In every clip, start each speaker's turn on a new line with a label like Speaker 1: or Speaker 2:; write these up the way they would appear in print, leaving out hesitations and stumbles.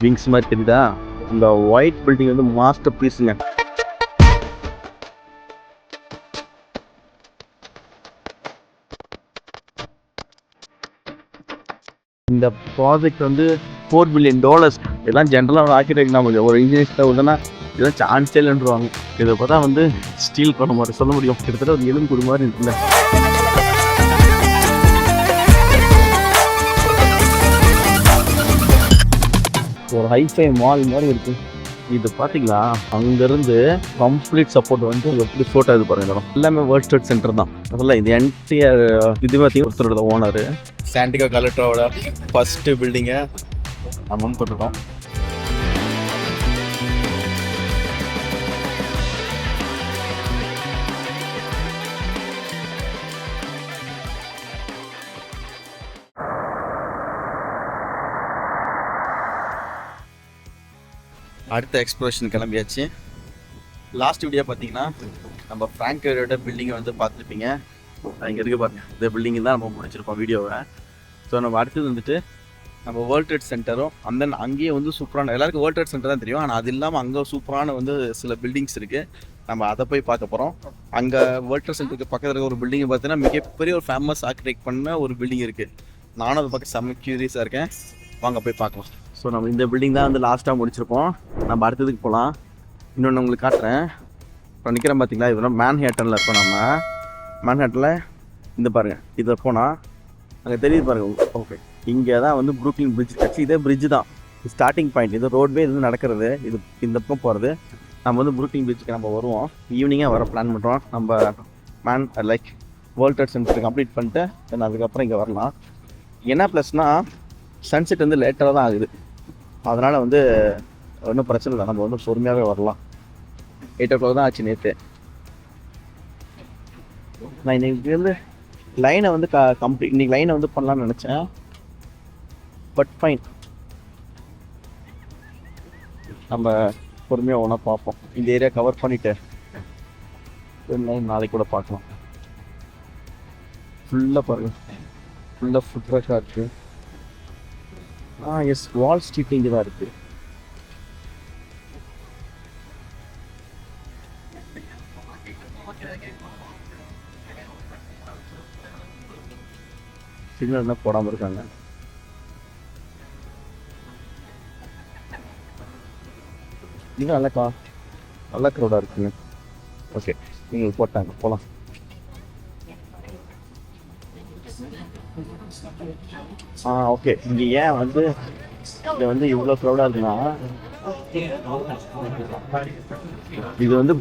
Speaker 1: Wings மாதிரி தெரியுதா? இந்த ஒயிட் பில்டிங் வந்து மாஸ்டர் பீஸுங்க. இந்த ப்ராஜெக்ட் வந்து $4 பில்லியன். இதெல்லாம் ஜென்ரலாக ஆர்கிடெக்ட் நம்ம ஒரு இன்ஜினியர்ஸ்ட உள்ளனா இதெல்லாம் சான்ஸே இல்லைன்றாங்க. இதை பார்த்தா வந்து ஸ்டீல் பண்ண மாதிரி சொல்ல முடியும். கிட்டத்தட்ட ஒரு எலும்பு கூடு மாதிரி இருக்குல்ல. ஒரு ஹைஃபை மால் மாதிரி இருக்கு. இது பார்த்தீங்களா, அங்கேருந்து கம்ப்ளீட் சப்போர்ட் வந்து எப்படி ஃபோட்டோ இது பாருங்க. எல்லாமே வேர்ல்ட் ட்ரேட் சென்டர் தான். அதில் இது என்டையர் இது பார்த்தீங்கன்னா ஒருத்தரோட ஓனர் சாண்டிகோ கலெக்டரோட ஃபஸ்ட்டு பில்டிங்கை நம்ம வந்து போட்டுருக்கோம். அடுத்த எக்ஸ்ப்ளோரேஷன் கிளம்பியாச்சு. லாஸ்ட் வீடியோ பார்த்தீங்கன்னா நம்ம ஃப்ராங்கோட பில்டிங்கை வந்து பார்த்துருப்பீங்க. இங்கே இருக்க பாருங்க, இந்த பில்டிங்கு தான் நம்ம முடிச்சிருப்போம் வீடியோவை. ஸோ நம்ம அடுத்தது வந்துட்டு நம்ம வேர்ல்ட் ட்ரேட் சென்டரும் அந்த அங்கேயே வந்து சூப்பரான, எல்லாருக்கும் வேர்ல்ட் ட்ரேட் சென்டர் தான் தெரியும், ஆனால் அது இல்லாமல் அங்கே சூப்பரான வந்து சில பில்டிங்ஸ் இருக்குது. நம்ம அதை போய் பார்க்க போகிறோம். அங்கே வேர்ல்ட் ட்ரேட் சென்டருக்கு பக்கத்தில் இருக்க ஒரு பில்டிங்கை பார்த்தீங்கன்னா மிகப்பெரிய ஒரு ஃபேமஸ் ஆர்கிடெக்ட் பண்ண ஒரு பில்டிங் இருக்குது. நானும் அதை பார்க்க செம்ம க்யூரியஸாக இருக்கேன். வாங்க போய் பார்க்கலாம். ஸோ நம்ம இந்த பில்டிங் தான் வந்து லாஸ்ட்டாக முடிச்சிருப்போம். நம்ம அடுத்ததுக்கு போகலாம். இன்னொன்று உங்களுக்கு காட்டுறேன். இப்போ நிற்கிறேன் பார்த்தீங்களா, இதெல்லாம் மேன்ஹேட்டனில் இருக்கோம். நம்ம மேன்ஹேட்டனில் இந்த பாருங்கள், இதை போனால் அங்கே தெரியுது பாருங்கள். ஓகே, இங்கே தான் வந்து ப்ரூக்லின் பிரிட்ஜ். ஆக்சுவலி இதே பிரிட்ஜ் தான் ஸ்டார்டிங் பாயிண்ட். இது ரோட்வே இது நடக்கிறது, இது இந்த பக்கம் போகிறது. நம்ம வந்து ப்ரூக்லின் பிரிட்ஜுக்கு நம்ம வருவோம். ஈவினிங்காக வர பிளான் பண்ணுறோம். நம்ம வேர்ல்ட் ட்ரேட் சென்டர் கம்ப்ளீட் பண்ணிட்டு தென் அதுக்கப்புறம் இங்கே வரலாம். என்ன ப்ளஸ்னால் சன்செட் வந்து லேட்டராக தான் ஆகுது. அதனால் வந்து ஒன்றும் பிரச்சனை இல்லை, நம்ம வந்து பொறுமையாகவே வரலாம். 8 o'clock தான் ஆச்சு நேற்று. நான் இன்னைக்கு வந்து லைனை வந்து கம்ப்ளீட் இன்றைக்கி லைனை வந்து பண்ணலான்னு நினச்சேன். பட் ஃபைன், நம்ம பொறுமையாக ஒன்றா பார்ப்போம். இந்த ஏரியா கவர் பண்ணிவிட்டு நாளைக்கு கூட பார்க்கலாம். ஃபுல்லாக பாருங்கள், ஃபுல்லாக ஃபுட் ட்ரக்காக இருக்குது. எஸ், வால் ஸ்ட்ரீட் இங்கே தான் இருக்குது. சிக்னல் தான் போடாமல் இருக்காங்க. இன்னும் நல்ல க்ரௌடாக இருக்குங்க. ஓகே, நீங்கள் போட்டாங்க, போகலாம். ஓகே, இங்கே ஏன் வந்து இது வந்து இவ்வளோ க்ரௌடாக இருக்குன்னா, இது வந்து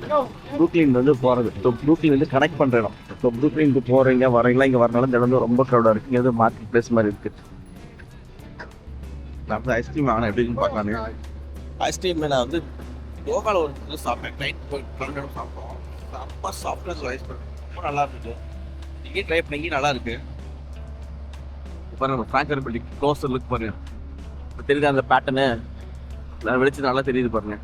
Speaker 1: ப்ரூக்லின் வந்து போகிறது. ஸோ ப்ரூக்லின் வந்து கனெக்ட் பண்ணுற இடம். ஸோ ப்ரூக்லினுக்கு போகிறீங்க வரீங்களா, இங்கே வரனால இந்த இடம் வந்து ரொம்ப க்ரௌடாக இருக்குது. இங்கே வந்து மார்க்கெட் பிளேஸ் மாதிரி இருக்குது. நான் வந்து ஐஸ்கிரீம் வாங்கினேன், எப்படின்னு பார்க்கலான்னு. ஐஸ்கிரீம் நான் வந்து கோகாவில் ஒரு சாப்பிட்டேன். நைட் போய் சாப்பிட்டோம். ரொம்ப சாஃப்ட்னஸ் ஐஸ்கிரீம் ரொம்ப நல்லா இருக்குது. இங்கேயும் ட்ரை பண்ணி இங்கேயும் நல்லா இருக்குது. பாருங்க, ஃப்ராங்கோட பில்டிங் க்ளோஸர் லுக் பாருங்க. இப்போ தெரியுது அந்த பேட்டர்னு வெளிச்சம் நல்லா தெரியுது பாருங்க.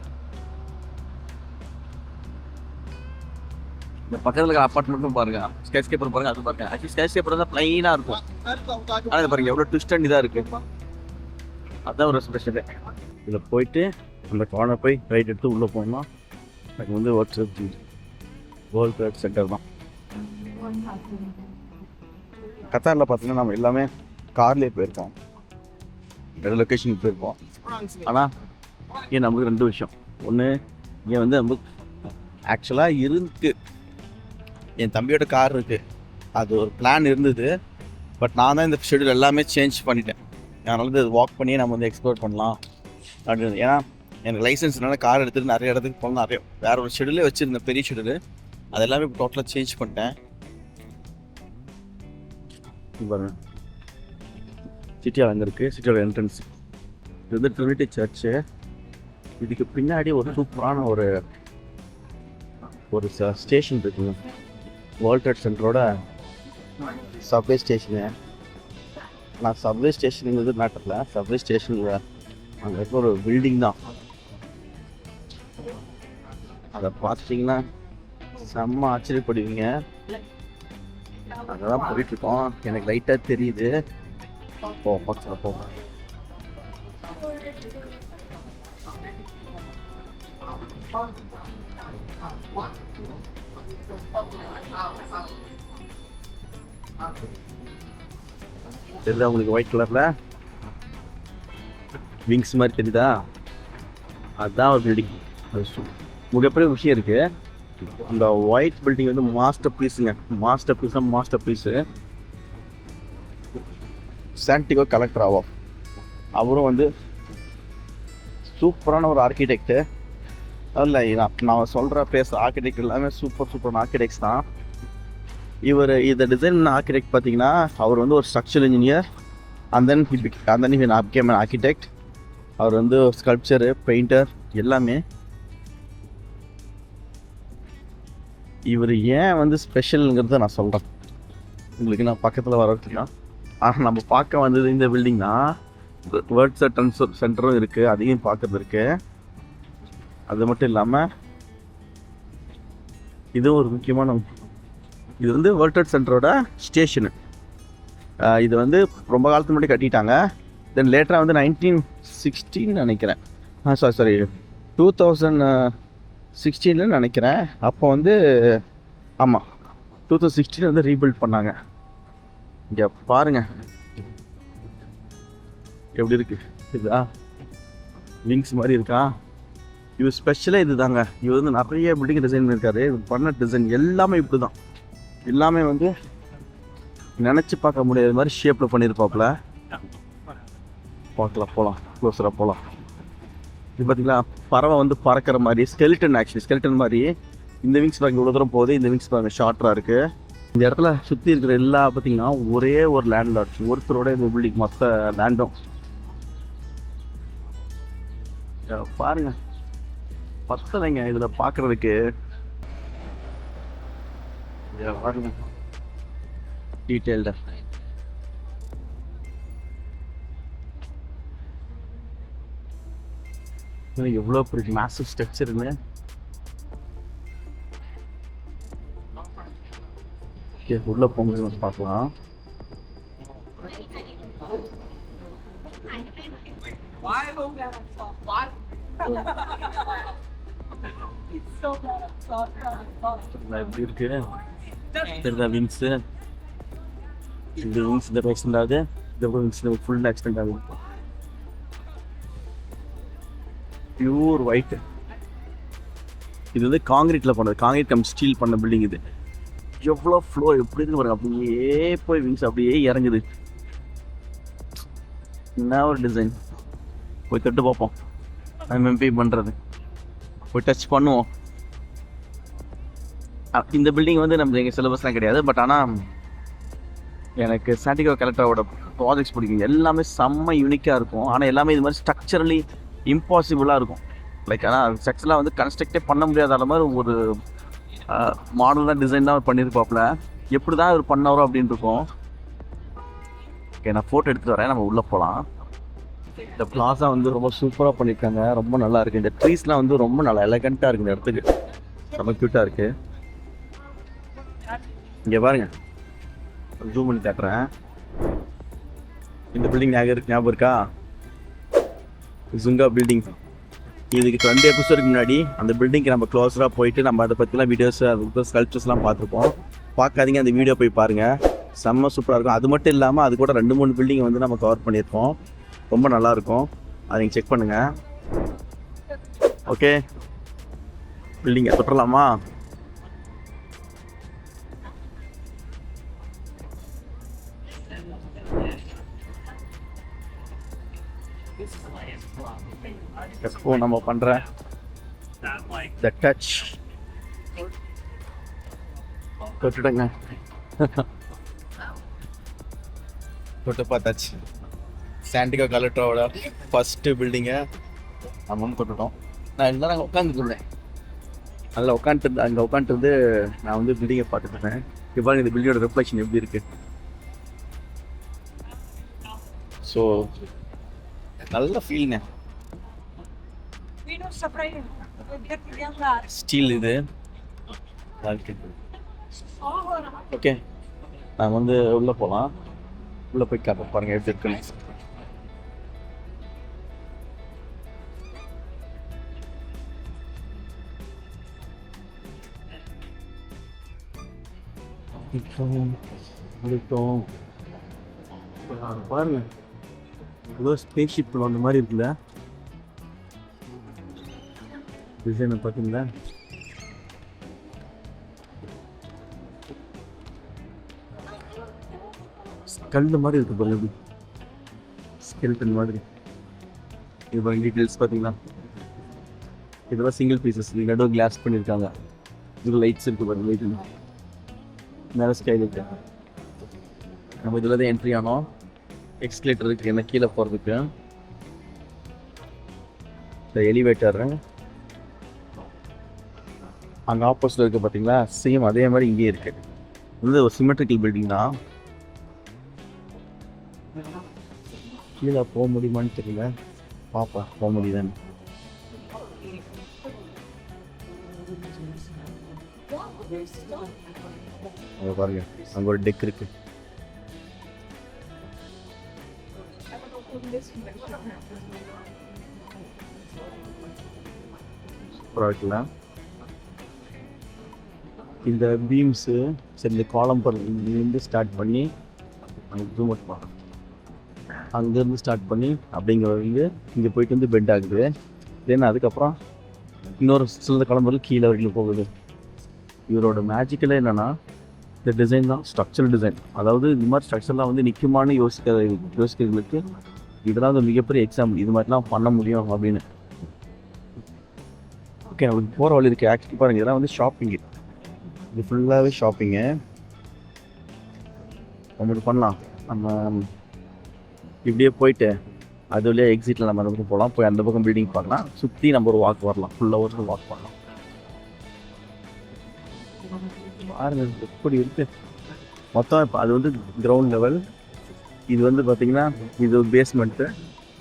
Speaker 1: இந்த பக்கத்தில் இருக்கிற அப்பார்ட்மெண்ட்டும் பாருங்க, ஸ்கேட்ச் பேப்பர் பாருங்க, அது பாருங்க. ஆக்சுவலி ஸ்கேட்ச் பேப்பர் தான் பிளைனாக இருக்கும், ஆனால் இது பாருங்க எவ்வளோ ட்விஸ்ட் அண்ட் இதாக இருக்கு. அதுதான் ஒரு ஸ்பெஷலு. இதில் போயிட்டு அந்த கார்னர் போய் ரைட் எடுத்து உள்ளே போனோம்னா எனக்கு வந்து வேர்ல்ட் ட்ரேட் சென்டர் தான். கத்தாரில் பார்த்தீங்கன்னா நம்ம எல்லாமே கார்லேயே போயிருக்கோம், வேறு லொக்கேஷனுக்கு போயிருக்கோம். ஆனால் இங்கே நமக்கு 2 விஷயம். ஒன்று, இங்கே வந்து நமக்கு ஆக்சுவலாக இருக்கு, என் தம்பியோட கார் இருக்குது, அது ஒரு பிளான் இருந்தது. பட் நான் தான் இந்த ஷெடியூல் எல்லாமே சேஞ்ச் பண்ணிட்டேன். அதனால வந்து வாக் பண்ணியே நம்ம வந்து எக்ஸ்ப்ளோர் பண்ணலாம் அப்படின்னு. ஏன்னா எனக்கு லைசன்ஸ்னால கார் எடுத்துகிட்டு நிறைய இடத்துக்கு போகலாம். நிறைய வேறு ஒரு ஷெடியூலே வச்சுருந்தேன், பெரிய ஷெடியூலு. அது எல்லாமே இப்போ டோட்டலாக சேஞ்ச் பண்ணிட்டேன். பாருங்க, சிட்டியால் அங்கே இருக்குது, சிட்டியோட என்ட்ரன்ஸ். இது வந்து ட்ரினிட்டி சர்ச்சு. இதுக்கு பின்னாடி ஒரு சூப்பரான ஒரு ஸ்டேஷன் இருக்குங்க, வேர்ல்ட் ட்ரேட் சென்டரோட சப்வே ஸ்டேஷனு. நான் சப்வே ஸ்டேஷனுங்கிறது மேட்டரில், சப்வே ஸ்டேஷனில் அங்கே இருக்க ஒரு பில்டிங் தான். அதை பார்த்துட்டிங்கன்னா செம்ம ஆச்சரியப்படுவீங்க. அங்கே தான் போயிட்டுருக்கோம். எனக்கு லைட்டாக தெரியுது. பக்கத்தில் போவோம். தெரியுதா உங்களுக்கு ஒயிட் கலர்ல விங்ஸ் மாதிரி தெரியுதா? அதுதான் ஒரு பில்டிங். மிகப்பெரிய விஷயம் இருக்கு. அந்த ஒயிட் பில்டிங் வந்து மாஸ்டர் பீஸுங்க. Masterpiece. சாண்டிகோ கலெக்டராவோ அவரும் வந்து சூப்பரான ஒரு ஆர்கிடெக்ட். அதில் நான் சொல்கிற பேச ஆர்கிடெக்ட் எல்லாமே சூப்பரான ஆர்கிடெக்ட்ஸ் தான். இதை டிசைன் பண்ண ஆர்கிடெக்ட் பார்த்தீங்கன்னா அவர் வந்து ஒரு structural engineer. And then became an architect. அவர் வந்து ஸ்கல்ப்சரு, பெயிண்டர் எல்லாமே. இவர் ஏன் வந்து ஸ்பெஷலுங்கிறத நான் சொல்கிறேன் உங்களுக்கு. நான் பக்கத்தில் வர வச்சுக்கலாம். ஆனால் நம்ம பார்க்க வந்தது இந்த பில்டிங் தான். வேர்ல்ட் ட்ரேட் சென்டரும் இருக்குது, அதையும் பார்க்கறது இருக்குது. அது மட்டும் இல்லாமல் இதுவும் ஒரு முக்கியமான, இது வந்து வேர்ல்ட் ட்ரேட் சென்டரோட ஸ்டேஷனு. இது வந்து ரொம்ப காலத்துக்கு முன்னாடி கட்டிட்டாங்க. தென் லேட்டராக வந்து 1916 நினைக்கிறேன், சாரி 2016 நினைக்கிறேன். அப்போ வந்து ஆமாம் 2016 வந்து ரீபில்ட் பண்ணாங்க. இங்கே பாருங்க எப்படி இருக்கு. இதா விங்ஸ் மாதிரி இருக்கா? இவர் ஸ்பெஷலாக இது தாங்க. இவர் வந்து நிறைய பில்டிங் டிசைன் பண்ணியிருக்காரு. இவர் பண்ண டிசைன் எல்லாமே இப்படி தான். எல்லாமே வந்து நினச்சி பார்க்க முடியாத மாதிரி ஷேப்பில் பண்ணியிருப்பாப்புல. பார்க்கலாம், போகலாம், க்ளோஸராக போகலாம். இது பார்த்தீங்களா பறவை வந்து பறக்கிற மாதிரி ஸ்கெலிட்டன் மாதிரி. இந்த விங்ஸ் பாருங்க இவ்வளோ தூரம் போகுது. இந்த விங்ஸ் பாருங்க ஷார்ட்டாக இருக்குது. இந்த இடத்துல சுற்றி இருக்கிற எல்லா பார்த்தீங்கன்னா ஒரே ஒரு லேண்ட்லார்ட்ஸ், ஒருத்தரோட இந்த பில்டிங் மொத்த லேண்டும் பாருங்க பத்தலைங்க இதில் பார்க்குறதுக்கு. பாருங்க டீட்டெயில்டு. எவ்வளோ பெரிய மேசிவ் ஸ்ட்ரக்சருங்க. உள்ள போங்க பார்க்கலாம். எப்படி இருக்கு தெரியுதா விங்ஸு? இந்த விங்ஸ் இந்த எக்ஸ்டெண்ட் ஆகுது, இந்த விங்ஸ் ஃபுல்லாக எக்ஸ்டெண்ட் ஆகுது. Pure white. இது வந்து காங்கிரீட்டில் பண்ணது, காங்கிரீட் கம் ஸ்டீல் பண்ண பில்டிங். இது எவ்வளோ ஃப்ளோ எப்படி இருக்கு பாருங்க. அப்படியே போய் விங்ஸ் அப்படியே இறங்குது. என்ன ஒரு டிசைன். போய் தொட்டு பார்ப்போம். எம்எம்பி பண்ணுறது போய் டச் பண்ணுவோம். இந்த பில்டிங் வந்து நம்ம எங்கள் சிலபஸ்லாம் கிடையாது. பட் ஆனால் எனக்கு சாண்டிகோ கலெக்டரோட ப்ராஜெக்ட்ஸ் பிடிக்கும். எல்லாமே செம்ம யூனிக்காக இருக்கும். ஆனால் எல்லாமே இது மாதிரி ஸ்ட்ரக்சரலி இம்பாசிபிளாக இருக்கும். லைக் ஆனால் ஸ்ட்ரக்சர்லாம் வந்து கன்ஸ்ட்ரக்டே பண்ண முடியாத மாதிரி ஒரு மாடல் தான், டிசைன் தான் பண்ணியிருப்பாப்புல. எப்படி தான் இவர் பண்ணாரோ அப்படின்னு இருக்கும். ஓகே, நான் ஃபோட்டோ எடுத்துகிட்டு வரேன், நம்ம உள்ளே போகலாம். இந்த பிளாஸா வந்து ரொம்ப சூப்பராக பண்ணியிருக்காங்க. ரொம்ப நல்லா இருக்குது. இந்த ட்ரீஸ்லாம் வந்து ரொம்ப நல்லா எலகண்ட்டாக இருக்குது. இந்த இடத்துக்கு ரொம்ப க்யூட்டாக இருக்குது. இங்கே பாருங்க, ஜூம் பண்ணி காட்டுறேன். இந்த பில்டிங் ஞாபகம் இருக்கா? ஜுங்கா பில்டிங். இதுக்கு 2 எபிசோடுக்கு முன்னாடி அந்த பில்டிங்க்கு நம்ம க்ளோஸராக போயிட்டு நம்ம அதை பற்றிலாம் வீடியோஸ், அது ஸ்கல்ப்சர்ஸ்லாம் பார்த்துருப்போம். பார்க்காதீங்க, அந்த வீடியோ போய் பாருங்கள். செம்ம சூப்பராக இருக்கும். அது மட்டும் இல்லாமல் அது கூட 2-3 பில்டிங் வந்து நம்ம கவர் பண்ணியிருக்கோம். ரொம்ப நல்லாயிருக்கும். அதை நீங்கள் செக் பண்ணுங்கள். ஓகே, பில்டிங்கை தொட்டலாமா? எப்போ நம்ம பண்ணுற த டச் தொட்டுடுங்க. தொட்டு பார்த்தாச்சு. சாண்டிகோ கலெக்டரோட ஃபஸ்ட்டு பில்டிங்கை நம்ம தொட்டுட்டோம். நான் இருந்தால் நாங்கள் உட்காந்துருந்தேன். அதில் அங்கே உட்காந்துருந்து நான் வந்து பில்டிங்கை பார்த்துருந்தேன். இப்போ இந்த பில்டிங்கோட ரிஃப்ளெக்ஷன் எப்படி இருக்குது. ஸோ நல்ல ஃபீல்ங்க. ஸ்டீல் இது. ஓகே, நான் வந்து உள்ளே போகலாம். உள்ளே போய் காட்ட பாருங்கள் எப்படி இருக்குன்னு. பாருங்க ஏதோ ஸ்பேஸ் ஷிப் அந்த மாதிரி இருக்குல்ல, டிசைனை பார்த்தீங்களா? கல் மாதிரி இருக்கு பாருங்க, ஸ்கெல்டன் மாதிரி. இது பாருங்க டீட்டெயில்ஸ் பார்த்தீங்களா? இதெல்லாம் சிங்கிள் பீசஸ், நடுவு கிளாஸ் பண்ணியிருக்காங்க. இது லைட்ஸ் இருக்கு பாருங்க, லைட் மேலே ஸ்கைல் இருக்கு. நம்ம இதில் தான் என்ட்ரி ஆனோம். எக்ஸ்கலேட்டர் இருக்கு என்ன கீழே போகிறதுக்கு. இந்த எலிவேட்டர் அங்கே ஆப்போசிட்டில் இருக்குது பார்த்தீங்களா, சேம் அதே மாதிரி இங்கேயே இருக்கு. இது ஒரு சிமெட்ரிக்கல் பில்டிங் தான். கீழே போக முடியுமான்னு தெரியல, பாப்பா போக முடியுதான்னு. அங்கே பாருங்க, அங்கே ஒரு டெக் இருக்கு. இந்த பீம்ஸு சரி, இந்த காலம் இருந்து ஸ்டார்ட் பண்ணி அங்கே ஜூம் அவுட் பண்ணலாம். அங்கேருந்து ஸ்டார்ட் பண்ணி அப்படிங்கிற வந்து இங்கே போயிட்டு வந்து பெண்ட் ஆகுது. தென் அதுக்கப்புறம் இன்னொரு சில கிளம்புறது கீழே வரைக்கும் போகுது. இவரோட மேஜிக்கலே என்னென்னா இந்த டிசைன் தான், ஸ்ட்ரக்சரல் டிசைன். அதாவது இது மாதிரி ஸ்ட்ரக்சர்லாம் வந்து நிற்குமான்னு யோசிக்கிறவங்களுக்கு இதெல்லாம் வந்து மிகப்பெரிய எக்ஸாம்பிள், இது மாதிரிலாம் பண்ண முடியும் அப்படின்னு. ஓகே, நம்மளுக்கு போகிற வழி இருக்குது. ஆக்சுவலி பாருங்கள், இதெல்லாம் வந்து ஷாப்பிங்கு, இது ஃபுல்லாகவே ஷாப்பிங்கு. நம்மளுக்கு பண்ணலாம், நம்ம இப்படியே போயிட்டு அது வழியாக எக்ஸிட்டில் நம்ம அந்த பக்கம் போகலாம். போய் அந்த பக்கம் பில்டிங் பார்க்கலாம், சுற்றி நம்ம ஒரு வாக் வரலாம், ஃபுல்லாக ஒரு வாக் பண்ணலாம். பாருங்க எப்படி இருக்கு மொத்தம். இப்போ அது வந்து கிரவுண்ட் லெவல், இது வந்து பார்த்தீங்கன்னா இது ஒரு பேஸ்மெண்ட்டு,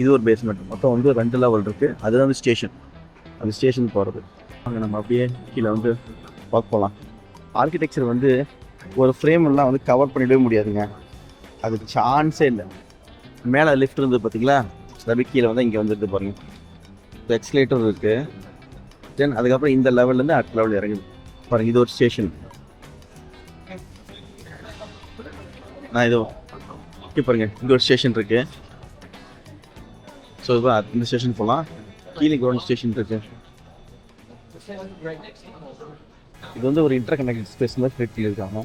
Speaker 1: இது ஒரு பேஸ்மெண்ட். மொத்தம் வந்து 2 லெவல் இருக்குது. அது வந்து ஸ்டேஷன், அந்த ஸ்டேஷன் போகிறது. அங்கே நம்ம அப்படியே கீழே வந்து வாக் போகலாம். ஆர்கிடெக்சர் வந்து ஒரு ஃப்ரேமெல்லாம் வந்து கவர் பண்ணிடவே முடியாதுங்க, அது சான்ஸே இல்லை. மேலே லிஃப்ட் இருந்தது பார்த்தீங்களா, அது கீழே வந்து இங்கே வந்துட்டு பாருங்கள், எக்ஸ்கலேட்டர் இருக்குது. தென் அதுக்கப்புறம் இந்த லெவல்லேருந்து அடுத்த லெவல் இறங்குது பாருங்கள். இது ஒரு ஸ்டேஷன். நான் இது பாருங்க, இங்கே ஒரு ஸ்டேஷன் இருக்கு. ஸோ இந்த ஸ்டேஷன் போகலாம். கீழே கிரவுண்ட் ஸ்டேஷன் இருக்கு. இது வந்து ஒரு இன்டர் கனெக்டட் ஸ்பேஸ் மாதிரி கிரியேட் பண்ணியிருக்காங்க.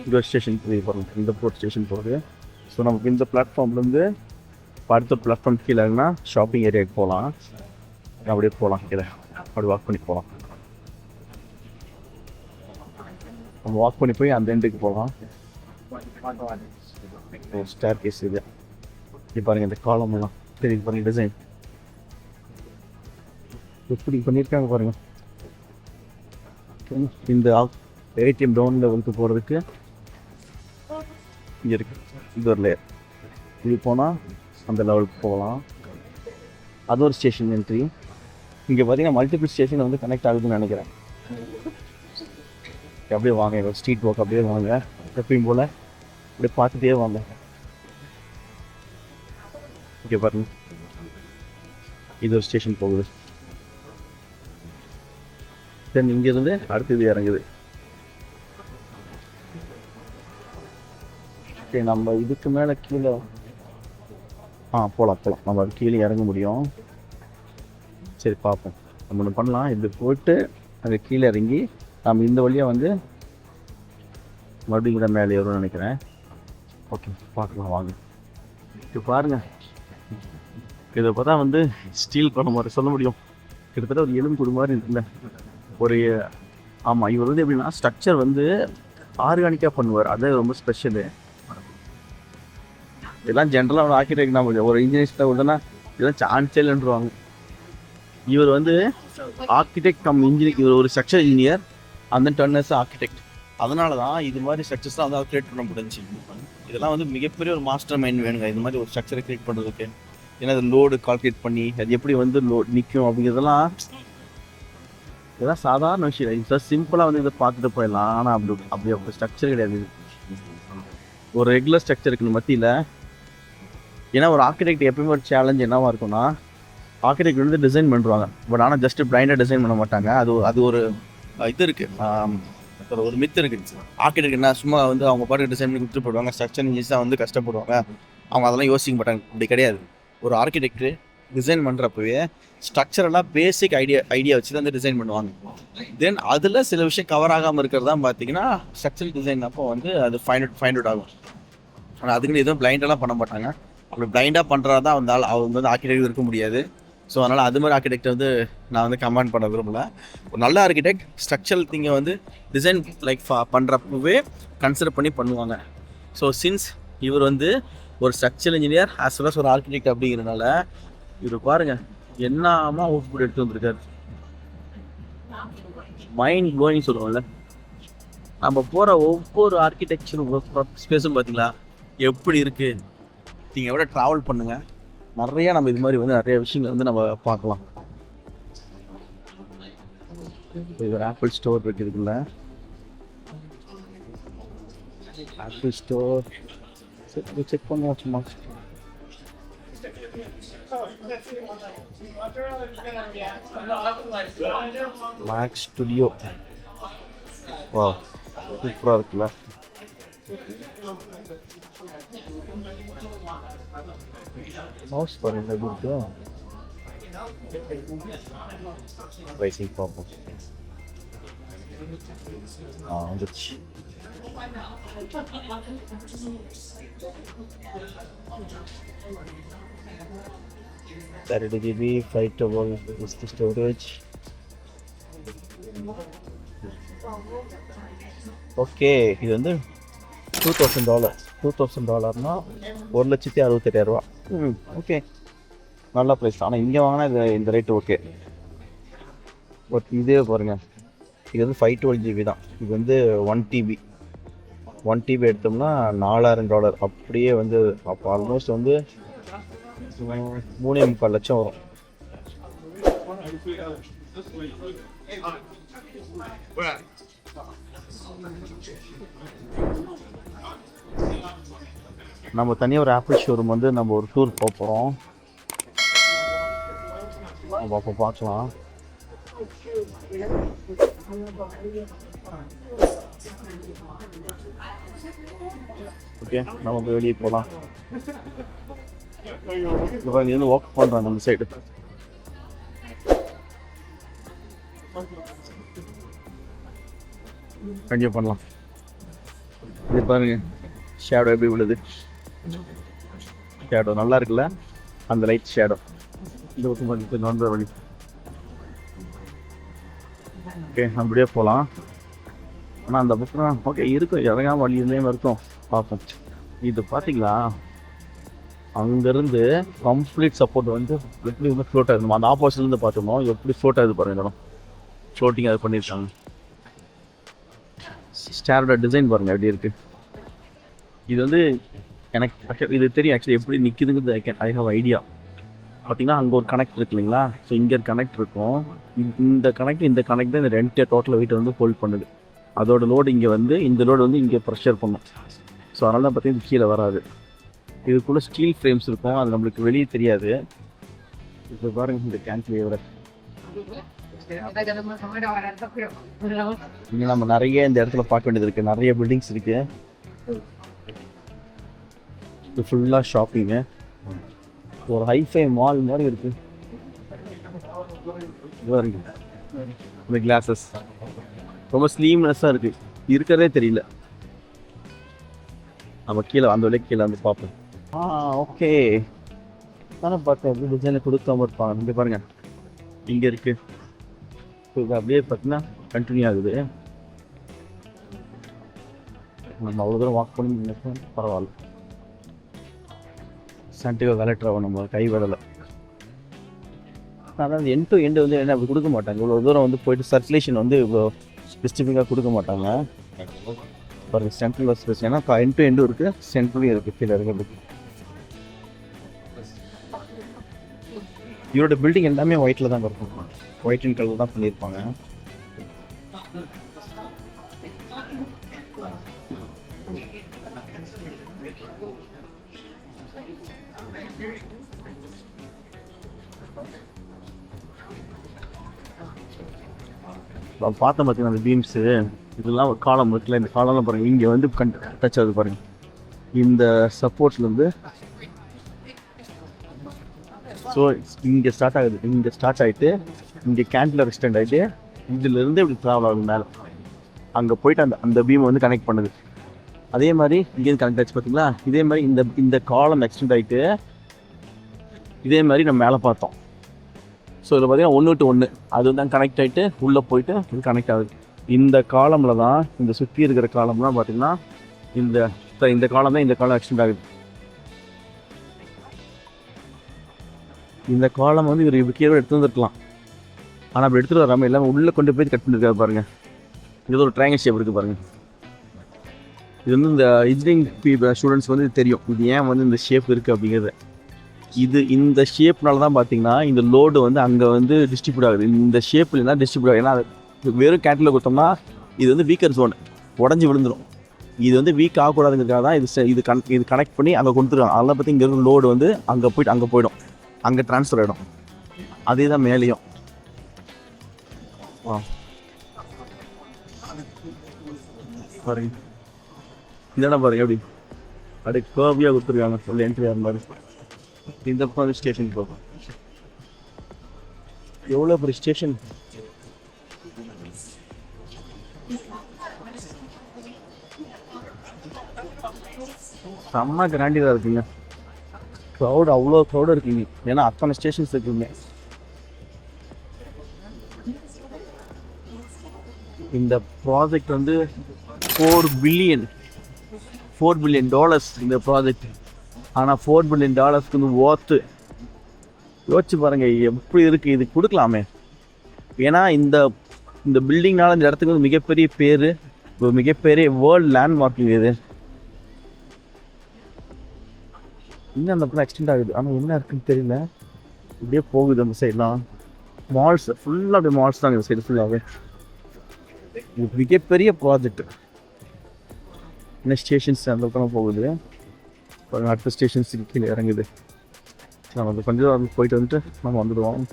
Speaker 1: இது ஒரு ஸ்டேஷன் பாருங்க, இந்த போர்ட் ஸ்டேஷன் போகுது. ஸோ நமக்கு இந்த பிளாட்ஃபார்ம்லேருந்து அடுத்த பிளாட்ஃபார்ம் கீழேனா ஷாப்பிங் ஏரியாவுக்கு போகலாம். அப்படியே போகலாம், கீழே அப்படி வாக் பண்ணி போகலாம். நம்ம வாக் பண்ணி போய் அந்த எண்டுக்கு போகலாம். ஸ்டேர் கேஸ் இது. இது பாருங்கள், இந்த காலம் எல்லாம் தெரியுது பாருங்கள், டிசைன் எப்படி பண்ணியிருக்காங்க பாருங்கள். இந்த ஏடிஎம் டவுன் லெவலுக்கு போகிறதுக்கு இங்கே இருக்குது, இது ஒரு லேயர். இது போனால் அந்த லெவலுக்கு போகலாம். அது ஒரு ஸ்டேஷன் என்ட்ரி. இங்கே பார்த்தீங்கன்னா மல்டிபிள் ஸ்டேஷன் வந்து கனெக்ட் ஆகுதுன்னு நினைக்கிறேன். அப்படியே வாங்க, ஸ்ட்ரீட் வாக் அப்படியே வாங்க, எப்பயும் போல் அப்படியே பார்த்துட்டே வாங்க. இங்கே பாருங்க, இது ஒரு ஸ்டேஷன் போகுது. தென் இங்கேருந்து அடுத்தது இறங்குது. ஓகே, நம்ம இதுக்கு மேலே கீழே போகலாம். நம்ம அது கீழே இறங்க முடியும். சரி பார்ப்போம், நம்ம ஒன்று பண்ணலாம். இது போட்டு அங்கே கீழே இறங்கி நம்ம இந்த வழியாக வந்து மறுபடியும் கூட மேலே ஏறும்னு நினைக்கிறேன். ஓகே பார்க்கலாம் வாங்க. இது பாருங்கள், இதை பார்த்தா வந்து ஸ்டீல் பண்ண மாதிரி சொல்ல முடியும். கிட்டத்தட்ட ஒரு எலும்புக்கூடு மாதிரி இருக்குல்ல ஒரு. ஆமாம், இவர் வந்து எப்படின்னா ஸ்ட்ரக்சர் வந்து ஆர்கானிக்காக பண்ணுவார், அது ரொம்ப ஸ்பெஷலு. இதெல்லாம் ஜென்ரலாக ஒரு ஆர்கிடெக்ட் நம்ம ஒரு இன்ஜினியர்ஸ்லாம் விட்டோன்னா இதெல்லாம் சான்ஸே இல்லைன்றுவாங்க. இவர் வந்து ஆர்கிடெக்ட் கம் இன்ஜினியர், இவர் ஒரு ஸ்ட்ரக்சர் இன்ஜினியர் அந்த டர்னர்ஸ் ஆர்கிடெக்ட். அதனால தான் இது மாதிரி ஸ்ட்ரக்சர்ஸ்லாம் வந்து அவர் கிரியேட் பண்ண முடிஞ்சு. இதெல்லாம் வந்து மிகப்பெரிய ஒரு மாஸ்டர் மைண்ட் வேணுங்க இது மாதிரி ஒரு ஸ்ட்ரக்சரை கிரியேட் பண்ணுறதுக்கு. ஏன்னா அது லோடு கால்குலேட் பண்ணி அது எப்படி வந்து நிற்கும் அப்படிங்கிறதெல்லாம் இதெல்லாம் சாதாரண விஷயம். இது சிம்பிளாக வந்து இதை பார்த்துட்டு போயிடலாம். ஆனால் அப்படி ஸ்ட்ரக்சர் கிடையாது. ஒரு ரெகுலர் ஸ்ட்ரக்சருக்கு மத்தியில். ஏன்னா ஒரு ஆர்கிடெக்ட் எப்பயுமே ஒரு சேலஞ்ச் என்னவா இருக்கும்னா, ஆர்கிடெக்ட் வந்து டிசைன் பண்ணுவாங்க. பட் ஆனால் ஜஸ்ட் பிளைண்டாக டிசைன் பண்ண மாட்டாங்க. அது ஒரு இது இருக்குது, ஒரு மித்து இருக்குது. ஆர்கிடெக்ட் என்ன சும்மா வந்து அவங்க பாட்டு டிசைன் பண்ணி கொடுத்துட்டு போடுவாங்க. ஸ்ட்ரக்சர் இன்ஜினியர்ஸாக வந்து கஷ்டப்படுவாங்க. அவங்க அதெல்லாம் யோசிக்க மாட்டாங்க. அப்படி கிடையாது. ஒரு ஆர்கிடெக்ட் டிசைன் பண்ணுறப்பவே ஸ்ட்ரக்சரெல்லாம் பேசிக் ஐடியா வச்சு தான் வந்து டிசைன் பண்ணுவாங்க. தென் அதில் சில விஷயம் கவர் ஆகாமல் இருக்கிறது தான் பார்த்தீங்கன்னா ஸ்ட்ரக்சரல் டிசைன் அப்போ வந்து அது ஃபைண்ட் அவுட் ஆகும். ஆனால் அதுக்குன்னு எதுவும் பிளைண்டெல்லாம் பண்ண மாட்டாங்க. அப்படி பிளைண்டாக பண்ணுறதா தான் அவங்க வந்து ஆர்கிடெக்ட் இருக்க முடியாது. ஸோ அதனால் அது மாதிரி ஆர்கிடெக்ட் வந்து நான் வந்து கமெண்ட் பண்ண விரும்பல. ஒரு நல்ல ஆர்கிடெக்ட் ஸ்ட்ரக்சரல் திங்கை வந்து டிசைன் பண்ணுறப்பவே கன்சிடர் பண்ணி பண்ணுவாங்க. ஸோ சின்ஸ் இவர் வந்து ஒரு structural engineer as well as ஒரு ஆர்கிடெக்ட் அப்படிங்கிறனால இவர் பாருங்கள் என்னமா அவுட்புட் எடுத்து வந்திருக்காரு. மைண்ட் ப்ளோயிங் சொல்லுவோம்ல. நம்ம போகிற ஒவ்வொரு ஆர்கிடெக்சர் ஸ்பேஸும் பார்த்தீங்களா எப்படி இருக்குது. நீங்கள் எவ்வளோ ட்ராவல் பண்ணுங்கள், நிறையா நம்ம இது மாதிரி வந்து நிறைய விஷயங்கள் வந்து நம்ம பார்க்கலாம். இது ஒரு ஆப்பிள் ஸ்டோர் இருக்குதுல்ல, ஆப்பிள் ஸ்டோர் செக் பண்ணுவோம் சும்மா. மேக் ஸ்டுடியோ, வா சூப்பராக இருக்குல்ல. மவுஸ் பாருங்க எப்படி இருக்கு. ரைசிங் பார்ப்போம். வந்துச்சு. 32 GB, 512 is the storage. Okay, இது வந்து $2,000. $2,000னா $1,68,000. ஓகே, நல்ல ப்ரைஸ். ஆனால் இங்கே வாங்கினா இந்த ரேட்டு ஓகே. பட் இதே பாருங்கள், இது வந்து 512 GB தான். இது வந்து 1 TB எடுத்தோம்னா $4,000. அப்படியே வந்து அப்போ ஆல்மோஸ்ட் வந்து 3.25 லட்சம் வரும். நம்ம தனியாக ஒரு ஆப்பிள் ஷோரூம் வந்து நம்ம ஒரு டூர் போக போகிறோம். நம்ம அப்போ பார்க்கலாம். ஓகே, நம்ம வெளியே போகலாம். இங்கேருந்து வாக் பண்ணுறாங்க அந்த சைடு. கண்டிப்பாக பண்ணலாம். இது பாருங்க, ஷேடோ எப்படி விழுது. ஷேடோ நல்லா இருக்குல்ல, அந்த லைட் ஷேடோ. இந்த பக்கம் நோன்பு வழி. ஓகே, அப்படியே போகலாம். ஆனால் அந்த பக்கம் ஓகே இருக்கும், இறங்காம வழியிலேயும் இருக்கும். பார்ப்போம். இது பார்த்தீங்களா, அங்கேருந்து கம்ப்ளீட் சப்போர்ட் வந்து எப்படி வந்து ஃப்ளோட் ஆகுது. அந்த ஆப்போசிட்லேருந்து பார்த்தோமோ எப்படி ஃப்ளோட் ஆகுது பாருங்க. இடம் ஃப்ளோட்டிங் அது பண்ணியிருக்காங்க. ஸ்டேரோட டிசைன் பாருங்கள் எப்படி இருக்குது. இது வந்து எனக்கு இது தெரியும் ஆக்சுவலி எப்படி நிற்கிதுங்கிறது. I have idea. பார்த்தீங்கன்னா அங்கே ஒரு கனெக்ட் இருக்கு இல்லைங்களா. ஸோ இங்கே ஒரு கனெக்ட் இருக்கும். இந்த கனெக்ட் தான் இந்த 2 டோட்டல் வெயிட் வந்து ஹோல்ட் பண்ணுது. அதோட லோடு இங்கே வந்து இந்த லோடு வந்து இங்கே ப்ரெஷர் பண்ணும். ஸோ அதனால தான் பார்த்தீங்கன்னா கீழே வராது. இதுக்குள்ளே ஸ்டீல் ஃப்ரேம்ஸ் இருக்கும், அது நம்மளுக்கு வெளியே தெரியாது. இப்போ பாருங்கள் இந்த கேன்டிலீவரை. இன்னும் நம்ம நிறைய இந்த இடத்துல பார்க்க வேண்டியது இருக்குது. நிறைய பில்டிங்ஸ் இருக்குது. இது ஃபுல்லாக ஷாப்பிங்கு. ஒரு ஹைஃபை மால் மாதிரி இருக்குது. இந்த கிளாஸஸ் ரொம்ப ஸ்லீம்னஸாக இருக்குது, இருக்கிறதே தெரியல. நம்ம கீழே அந்த வழியாக கீழே வந்து பார்ப்போம். ஓகே, தானே பார்த்தேன் எப்படி டிசைனில் கொடுக்காம இருப்பாங்க. இங்கே பாருங்கள், இங்கே இருக்குது. இது அப்படியே பார்த்தீங்கன்னா கண்டினியூ ஆகுது. நம்ம அவ்வளோ தூரம் வாக் பண்ணி பரவாயில்ல. சாண்டிகோ வேலட்ராவை நம்ம கை விடலை. அதாவது எண்ட் டு எண்டு வந்து என்ன அப்படி கொடுக்க மாட்டாங்க. இவ்வளோ தூரம் வந்து போயிட்டு சர்க்குலேஷன் வந்து இவ்வளோ ஸ்பெசிஃபிக்காக கொடுக்க மாட்டாங்க. பாருங்கள், சென்ட்ரல் ஸ்பேஸ். ஏன்னா எண்ட் டு எண்டும் இருக்குது, சென்ட்ரலையும் இருக்குது கீழே இருக்கிறதுக்கு. இவரோட பில்டிங் எல்லாமே ஒயிட்டில் தான் இருக்கும். ஒயிட் அண்ட் கலர் தான் பண்ணியிருப்பாங்க. பார்த்தேன் பார்த்தீங்கன்னா அந்த பீம்ஸு இதெல்லாம் ஒரு காலம் இருக்குல்ல, இந்த காலம்லாம் பாருங்கள் இங்கே வந்து டச் ஆகுது பாருங்கள். இந்த சப்போர்ட்ஸ்லேருந்து ஸோ இங்கே ஸ்டார்ட் ஆகுது, இங்கே ஸ்டார்ட் ஆகிட்டு இங்கே கேண்டில் எக்ஸ்டெண்ட் ஆகிட்டு இதிலேருந்து இப்படி ட்ராவல் ஆகுது மேலே, அங்கே போயிட்டு அந்த பீமை வந்து கனெக்ட் பண்ணுது. அதே மாதிரி இங்கேருந்து கனெக்ட் ஆச்சு பார்த்தீங்களா, இதே மாதிரி இந்த காலம் எக்ஸ்டெண்ட் ஆகிட்டு இதே மாதிரி நம்ம மேலே பார்த்தோம். ஸோ இதில் பார்த்தீங்கன்னா 1 to 1 அது வந்து கனெக்ட் ஆகிட்டு உள்ளே போயிட்டு இது கனெக்ட் ஆகுது. இந்த காலமில் தான் இந்த சுற்றி இருக்கிற காலம்லாம் பார்த்தீங்கன்னா இந்த காலம் தான் இந்த காலம் எக்ஸ்டெண்ட் ஆகுது. இந்த காலம் வந்து இவர் கீழே எடுத்து வந்துருக்கலாம், ஆனால் அப்படி எடுத்துகிட்டு வராமல் எல்லாமே உள்ளே கொண்டு போய் கட் பண்ணியிருக்காரு பாருங்கள். இது ஒரு ட்ரையாங்கிள் ஷேப் இருக்குது பாருங்கள். இது வந்து இந்த இன்ஜினியரிங் ஸ்டூடெண்ட்ஸ் வந்து தெரியும் இது ஏன் வந்து இந்த ஷேப் இருக்குது அப்படிங்கிறது. இந்த ஷேப்னால தான் பார்த்தீங்கன்னா இந்த லோடு வந்து அங்கே வந்து டிஸ்ட்ரிபியூட் ஆகுது. இந்த ஷேப்பில் தான் டிஸ்ட்ரிபியூட் ஆகுது. ஏன்னா வெறும் கேட்டில் கொடுத்தோம்னா இது வந்து வீக்கர் ஜோன் உடஞ்சி விழுந்துடும். இது வந்து வீக் ஆகக்கூடாதுங்கிறதுக்காக தான் இது கனெக்ட் பண்ணி அங்கே கொடுத்துருவாங்க. அதெல்லாம் பற்றி இங்கே இருக்கிற லோடு வந்து அங்கே போயிடும், அங்கே ட்ரான்ஸ்ஃபர் ஆகிடும். அதே தான் மேலேயும் பாருங்க, இதெல்லாம் பாருங்க எப்படி அப்படியே கர்வியாக கொடுத்துருக்காங்க. சொல்லி என்ட்ரி ஆகிற மாதிரி இந்த பக்கம் ஸ்டேஷன் போகும். எவ்வளோ பெரிய ஸ்டேஷன், செம்ம கிராண்டியாக இருக்குங்க. அவ்வளோ க்ரௌடாக இருக்குங்க, ஏன்னா அத்தனை ஸ்டேஷன்ஸ் இருக்குங்க. இந்த ப்ராஜெக்ட் வந்து $4 billion இந்த ப்ராஜெக்ட். ஆனால் $4 billion வந்து ஓர்த்து. யோசிச்சு பாருங்கள் எப்படி இருக்குது, இது கொடுக்கலாமே. ஏன்னா இந்த பில்டிங்னால இந்த இடத்துக்கு வந்து மிகப்பெரிய பேர், மிகப்பெரிய வேர்ல்டு லேண்ட்மார்க்கிங் இது. இன்னும் அந்த பக்கம் எக்ஸ்டெண்ட் ஆகுது, ஆனால் என்ன இருக்குன்னு தெரியல. இப்படியே போகுது அந்த சைட்லாம். மால்ஸ் ஃபுல்லாக அப்படியே மால்ஸ் தாங்க இந்த சைடு ஃபுல்லாகவே. இது மிகப்பெரிய ப்ராஜெக்ட். இன்னும் ஸ்டேஷன்ஸ் அந்த பக்கம் போகுது. அடுத்த ஸ்டேஷன்ஸுக்கு கீழே இறங்குது. நம்ம அது கொஞ்சம் போயிட்டு வந்துட்டு நம்ம வந்துடுவோம்.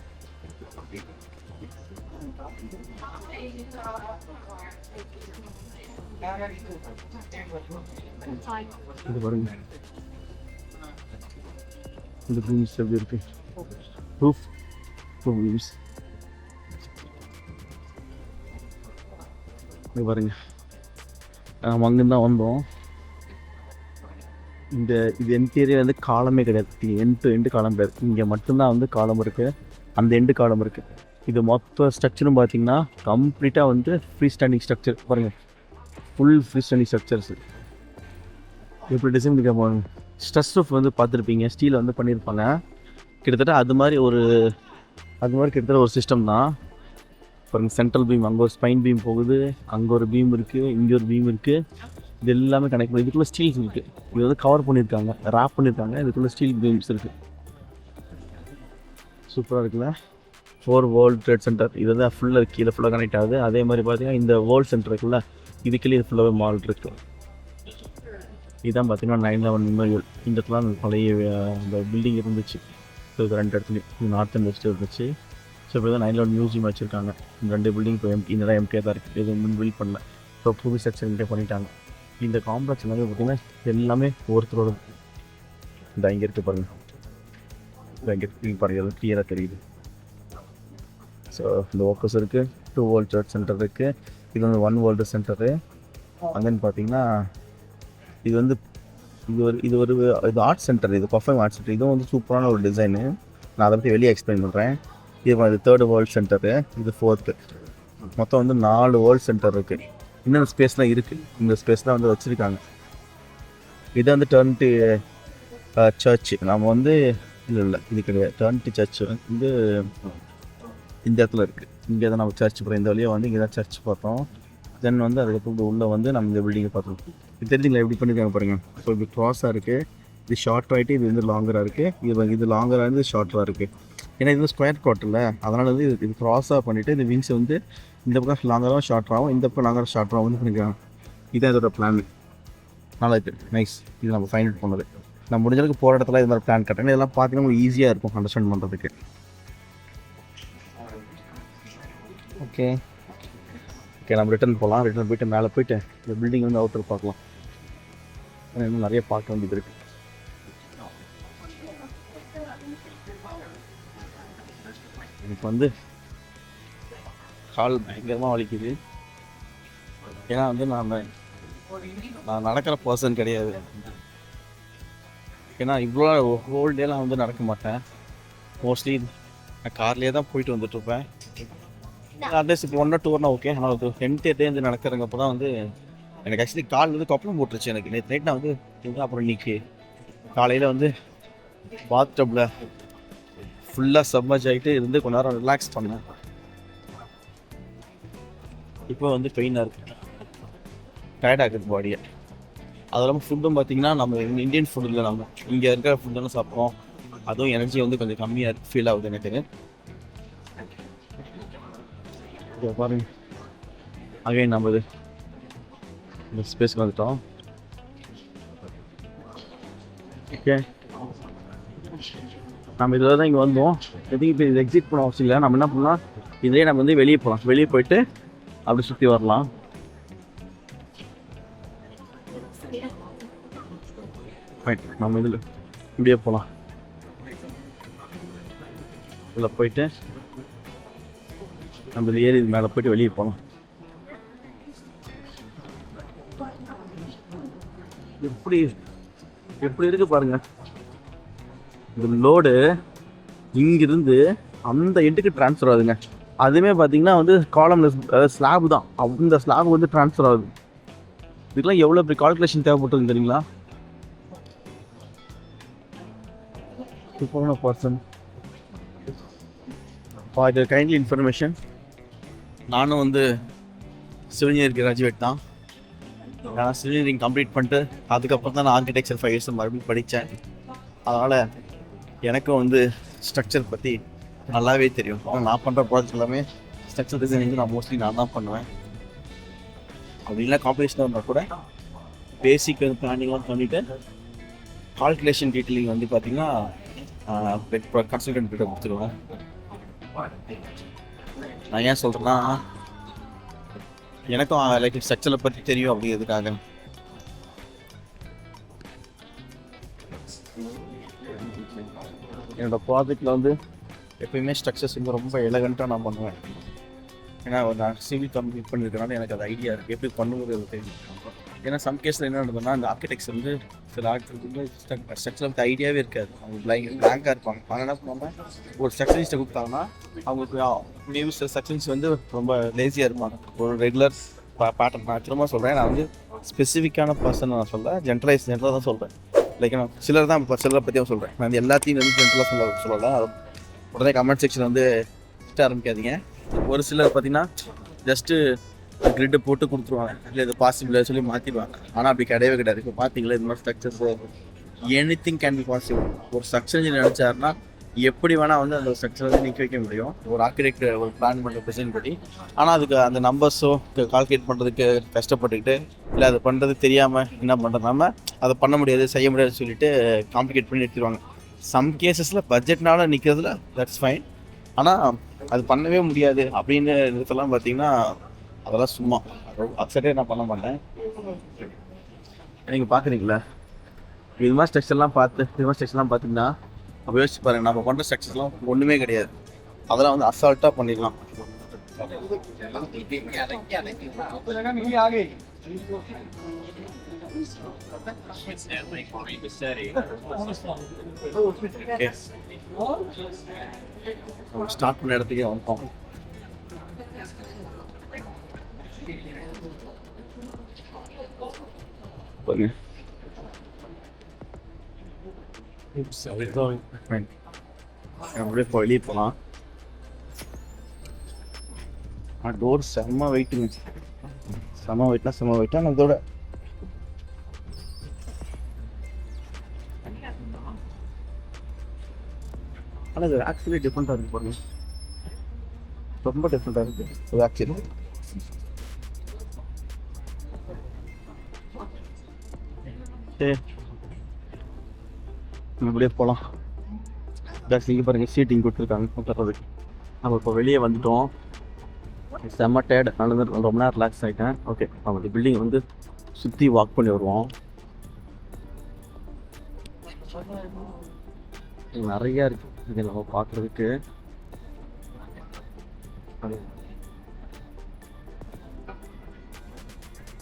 Speaker 1: இது பாருங்க, இந்த பீம்ஸ் எப்படி இருக்கு, ரூஃப் பீம்ஸ். இது பாருங்க, நம்ம அங்கேருந்து தான் வந்தோம். இது என்டீரியர் வந்து காலமே கிடையாது, இது எண்ட் டு எண்டு காலம் கிடையாது. இங்கே மட்டும்தான் வந்து காலம் இருக்குது, அந்த எண்டு காலம் இருக்குது. இது மொத்த ஸ்ட்ரக்சரும் பார்த்தீங்கன்னா கம்ப்ளீட்டாக வந்து ஃப்ரீ ஸ்டாண்டிங் ஸ்ட்ரக்சர் பாருங்கள், ஃபுல் ஃப்ரீ ஸ்டாண்டிங் ஸ்ட்ரக்சர்ஸ். எப்படி டிசைன் பண்ணிருப்பாங்க, ஸ்ட்ரெஸ் ரூஃப் வந்து பார்த்துருப்பீங்க, ஸ்டீலில் வந்து பண்ணியிருப்பாங்க. கிட்டத்தட்ட அது மாதிரி கிட்டத்தட்ட ஒரு சிஸ்டம் தான் பாருங்கள். சென்ட்ரல் பீம், அங்கே ஒரு ஸ்பைன் பீம் போகுது, அங்கே ஒரு பீம் இருக்குது, இங்கே ஒரு பீம் இருக்குது. இது எல்லாமே கனெக்ட் பண்ணி இதுக்குள்ளே ஸ்டீல்ஸ் இருக்குது. இது வந்து கவர் பண்ணியிருக்காங்க, ரேப் பண்ணியிருக்காங்க. இதுக்குள்ளே ஸ்டீல் பீம்ஸ் இருக்குது. சூப்பராக இருக்குல்ல. 4 வேர்ல்டு ட்ரேட் சென்டர் இது வந்து ஃபுல்லாக கீழே ஃபுல்லாக கனெக்ட் ஆகுது. அதே மாதிரி பார்த்தீங்கன்னா இந்த வேர்ல்டு சென்டர் இருக்குல்ல, இதுக்குள்ளே இது ஃபுல்லாகவே மால் இருக்குது. இதுதான் பார்த்தீங்கன்னா 9/11 மெமோரியல். இந்த இடத்துல அந்த பழைய இந்த பில்டிங் இருந்துச்சு. இது 2 இடத்துலையும், இது நார்த் அண்ட் வெஸ்ட் இருந்துச்சு. ஸோ இப்போ தான் 9/11 மியூசியம் வச்சுருக்காங்க. இந்த 2 பில்டிங் இப்போ இந்த தான் எம்டியாக தான் இருக்குது, எதுவும் முன் பில்ட் பண்ணல. ஸோ புது ஸ்ட்ரக்சர் இங்கே பண்ணிட்டாங்க. இந்த காம்ப்ளெக்ஸ் எல்லாமே பார்த்தீங்கன்னா எல்லாமே ஒருத்தரோட. இந்த இங்கே இருக்குது பாருங்கள், இங்கே பாருங்கள், எல்லாம் கிளியராக தெரியுது. ஸோ இந்த ஒர்க்கர்ஸ் இருக்குது, 2 வேர்ல்டு ட்ரேட் சென்டர் இருக்குது, இது வந்து 1 வேர்ல்டு சென்டரு. அங்கன்னு பார்த்தீங்கன்னா இது ஒரு ஆர்ட் சென்டர், இது பர்ஃபார்ம் ஆர்ட் சென்டர். இதுவும் வந்து சூப்பரான ஒரு டிசைனு. நான் அதை பற்றி வெளியே எக்ஸ்பிளைன் பண்ணுறேன். இது 3rd வேர்ல்டு சென்டரு, இது 4th. மொத்தம் வந்து 4 வேர்ல்டு சென்டர் இருக்குது. இன்னும் ஸ்பேஸ்லாம் இருக்குது, இந்த ஸ்பேஸ்லாம் வந்து வச்சுருக்காங்க. இது வந்து டர்ன்டி சர்ச்சு. நம்ம வந்து இல்லை இது கிடையாது, டர்ன்டி சர்ச் வந்து இந்த இடத்துல இருக்குது. இங்கே தான் நம்ம சர்ச் போகிறோம். இந்த வழியாக வந்து இங்கே தான் சர்ச் பார்த்தோம். தென் வந்து அதுக்கப்புறம் உள்ளே வந்து நம்ம இந்த பில்டிங்கை பார்த்தோம். இது தெரிஞ்சுங்களா எப்படி பண்ணியிருக்காங்க பாருங்கள். ஸோ இது க்ராஸாக இருக்குது, இது ஷார்ட் ஆகிட்டு இது வந்து லாங்கராக இருக்குது, இது லாங்கராக இருந்து ஷார்ட்டாக இருக்குது. ஏன்னா இது ஸ்கொயர் கோட்டில், அதனால் வந்து இது க்ராஸாக பண்ணிவிட்டு இந்த விங்ஸ் வந்து இந்த பக்கம் லாங்கராகவும் ஷார்ட்டாகவும், இந்த பக்கம் லாங்கராக ஷார்ட்டாகவும் வந்து பண்ணியிருக்காங்க. இதுதான் இதோட பிளான். நல்லா இருக்குது, நைஸ். இது நம்ம ஃபைண்ட் அவுட் பண்ணது. நான் முடிஞ்சளவுக்கு போகிற இடத்துல இது மாதிரி பிளான் கட்டணும். இதெல்லாம் பார்த்தீங்கன்னா உங்களுக்கு ஈஸியாக இருக்கும் அண்டர்ஸ்டாண்ட் பண்ணுறதுக்கு. ஓகே, ஓகே, நம்ம ரிட்டர்ன் போகலாம். ரிட்டர்ன் போயிட்டு மேலே போயிட்டு இந்த பில்டிங் வந்து அவுட்டர் பார்க்கலாம். ஏன்னா இன்னும் நிறைய பார்க்க வேண்டியது இருக்குது. எனக்கு வந்து கால் பயங்கரமாக வலிக்குது. ஏன்னா வந்து நான் நடக்கிற பர்சன் கிடையாது. ஏன்னா இவ்வளோ ஹோல் டேலாம் வந்து நடக்க மாட்டேன். மோஸ்ட்லி நான் கார்லேயே தான் போயிட்டு வந்துட்டுருப்பேன். அட்லீஸ்ட் இப்போ 1 or 2 hour ஓகே. ஆனால் ஒரு 10th day வந்து நடக்கிறங்கப்போ தான் வந்து எனக்கு ஆக்சுவலி கால் வந்து கொப்பளம் போட்டுருச்சு. எனக்கு நேற்று நைட் நான் வந்து அப்புறம் இன்னைக்கு காலையில் வந்து பாத் டப்பில் ஃபுல்லாக சப்மர்ஜ் ஆகிட்டு இருந்து கொஞ்ச நேரம் ரிலாக்ஸ் பண்ணேன். இப்போ வந்து பெயினாக இருக்குது, டயர்டாக இருக்குது பாடியை. அது இல்லாமல் ஃபுட்டும் பார்த்தீங்கன்னா நம்ம இந்தியன் ஃபுட் இல்லை, நம்ம இங்கே இருக்கிற ஃபுட்டெல்லாம் சாப்பிட்றோம். அதுவும் எனர்ஜி வந்து கொஞ்சம் கம்மியாக ஃபீல் ஆகுது எனக்கு. பாருங்க, அகைன் நம்ம இந்த ஸ்பேஸ்க்கு வந்துட்டோம். ஓகே, நம்ம இதில் தான் இங்கே வந்தோம். எதுக்கு இப்போ இது எக்ஸிட் பண்ண அவசியம் இல்லை. நம்ம என்ன பண்ணலாம், இதிலே நம்ம வந்து வெளியே போகலாம். வெளியே போயிட்டு அப்படி சுற்றி வரலாம். நம்ம இதில் இப்படியே போகலாம். இதில் போயிட்டு நம்ம இது ஏறி மேலே போயிட்டு வெளியே போகலாம். எப்படி எப்படி இருக்கு பாருங்க. இந்த லோடு இங்கிருந்து அந்த எண்டுக்கு ட்ரான்ஸ்ஃபர் ஆகுதுங்க. அதுவுமே பார்த்தீங்கன்னா வந்து காலம்லெஸ், அதாவது ஸ்லாப் தான். அந்த ஸ்லாப் வந்து ட்ரான்ஸ்ஃபர் ஆகுது. இதுக்கெல்லாம் எவ்வளோ பெரிய கால்குலேஷன் தேவைப்பட்டதுன்னு தெரியுங்களா? சூப்பரான person. For the kindly information, நானும் வந்து சிவில் இன்ஜினியரிங் கிராஜுவேட் தான். நான் சிவில் இன்ஜினியரிங் கம்ப்ளீட் பண்ணிட்டு அதுக்கப்புறம் தான் நான் ஆர்கிடெக்சர் 5 years மறுபடியும் படித்தேன். அதனால் எனக்கும் வந்து ஸ்ட்ரக்சர் பற்றி நல்லாவே தெரியும். ஆனால் நான் பண்ணுற ப்ராஜெக்ட் எல்லாமே ஸ்ட்ரக்சர் டிசைனிங் நான் மோஸ்ட்லி நான் தான் பண்ணுவேன். அப்படி இல்லை காம்படிஷனாக இருந்தால் கூட பேசிக் பிளானிங்லாம் பண்ணிவிட்டு கால்குலேஷன் டீட்டெயிலிங் வந்து பார்த்திங்கன்னா கன்சல்டன்ட் கிட்ட கொடுத்துருவேன். நான் ஏன் சொல்கிறேன்னா, எனக்கும் லைக் ஸ்ட்ரக்சரை பற்றி தெரியும் அப்படிங்கிறதுக்காக. என்னோடய ப்ராஜெக்டில் வந்து எப்பயுமே ஸ்ட்ரக்சர்ஸ் வந்து ரொம்ப எலகண்ட்டாக நான் பண்ணுவேன். ஏன்னா நான் சிவில் கம்ப்ளீட் பண்ணியிருக்கனால எனக்கு அது ஐடியா இருக்குது, எப்படி பண்ணுறது தெரியும். ஏன்னா சம் கேஸில் என்ன நடந்ததுன்னா, அந்த ஆர்கிடெக்ட்ஸ் வந்து சில ஆர்கிடெக்ட் வந்து ஸ்ட்ரக்சர் வந்து ஐடியாவே இருக்காது. அவங்க பிளாங்காக இருப்பாங்க. அவங்க என்ன பண்ணுவாங்க, ஒரு ஸ்ட்ரக்சரிஸ்ட்டை கொடுத்தாங்கன்னா அவங்களுக்கு நியூ ஸ்ட்ரக்சர்ஸ் வந்து ரொம்ப லேசியாக இருப்பாங்க. ஒரு ரெகுலர் பேட்டர்ன். நான் திரும்ப சொல்கிறேன், நான் வந்து ஸ்பெசிஃபிக்கான பர்சன் நான் சொல்கிறேன், ஜென்ரலாக தான் சொல்கிறேன். லைக் நான் சிலர் தான் சிலரை பற்றியும் சொல்கிறேன். நான் வந்து எல்லாத்தையும் வந்து ஜென்ரலாக சொல்லலை. உடனே கமெண்ட் செக்ஷன் வந்து ஆரம்பிக்காதீங்க. ஒரு சிலர் பார்த்தீங்கன்னா ஜஸ்ட்டு கிரிட்டை போட்டு கொடுத்துருவாங்க, இல்லை இது பாசிபிள் சொல்லி மாற்றிடுவாங்க. ஆனால் அப்படி கிடையவே கிடையாது. இப்போ பார்த்தீங்களா, இது மாதிரி structures anything can be possible. ஒரு ஸ்ட்ரக்சர் இன்ஜினியர் நினச்சாருன்னா எப்படி வேணால் வந்து அந்த ஸ்ட்ரக்சர் வந்து நிற்க வைக்க முடியும், ஒரு ஆர்கிடெக்ட் ஒரு பிளான் பண்ணுற டிசைன் படி. ஆனால் அதுக்கு அந்த நம்பர்ஸோ கால்குலேட் பண்ணுறதுக்கு கஷ்டப்பட்டுக்கிட்டு, இல்லை அது பண்ணுறது தெரியாமல் என்ன பண்ணுறதுனாம அதை பண்ண முடியாது, செய்ய முடியாதுன்னு சொல்லிட்டு காம்ப்ளிகேட் பண்ணி எடுத்துருவாங்க. சம் கேசஸில் பட்ஜெட்னால நிற்கிறதுல தட்ஸ் ஃபைன். ஆனால் அது பண்ணவே முடியாது அப்படின்னு இதெல்லாம் பார்த்தீங்கன்னா அதெல்லாம் சும்மா அப்செட்டே நான் பண்ண மாட்டேன். நீங்கள் பார்க்குறீங்களா, இது மாதிரி ஸ்ட்ரக்சர்லாம் பார்த்தீங்கன்னா அப்போ யோசிச்சு பாருங்கள், நம்ம பண்ணுற ஸ்ட்ரக்சர்ஸ்லாம் ஒன்றுமே கிடையாது. அதெல்லாம் வந்து அசால்ட்டாக பண்ணிடலாம். ஸ்டார்ட் பண்ண இடத்துக்கே வந்துட்டோம். பாருங்க, அப்படியே வெளியே போகலாம். டோர் செம்ம வெயிட்டுங்க, செம்ம வெயிட்டா அதோட ஆனால் இது ஆக்சுவலி டிஃப்ரெண்ட்டாக இருக்குது பாருங்க, ரொம்ப டிஃப்ரெண்ட்டாக இருக்குது இது ஆக்சுவலி. சரி, இப்படியே போகலாம். ஜாஸ்தி இங்கே பாருங்கள், சீட்டிங் கொடுத்துருக்காங்க உட்கார்றதுக்கு. நம்ம இப்போ வெளியே வந்துட்டோம். செம்ம டயர்டு, நடந்து ரொம்ப நேரம் ரிலாக்ஸ் ஆகிட்டேன். ஓகே, நம்ம இந்த பில்டிங் வந்து சுற்றி வாக் பண்ணி வருவோம். நிறையா இருக்குது இது நம்ம பார்க்குறதுக்கு.